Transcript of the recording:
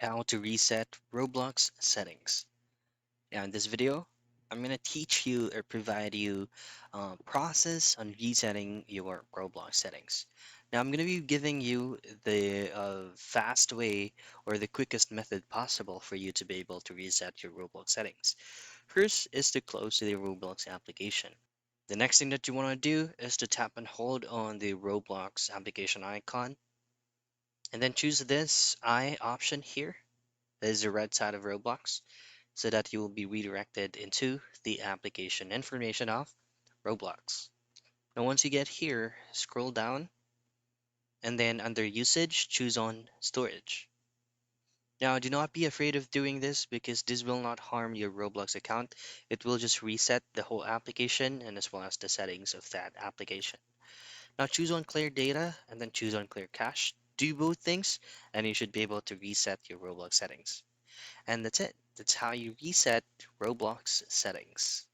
How to reset Roblox settings. Now, in this video, I'm going to teach you or provide you a process on resetting your Roblox settings. Now, I'm going to be giving you the fast way or the quickest method possible for you to be able to reset your Roblox settings. First is to close the Roblox application. The next thing that you want to do is to tap and hold on the Roblox application icon and then choose this I option here. That is the red side of Roblox, so that you will be redirected into the application information of Roblox. Now, once you get here, scroll down and then under usage, choose on storage. Now, do not be afraid of doing this because this will not harm your Roblox account. It will just reset the whole application and as well as the settings of that application. Now, choose on clear data and then choose on clear cache. Do both things and you should be able to reset your Roblox settings. And that's it. That's how you reset Roblox settings.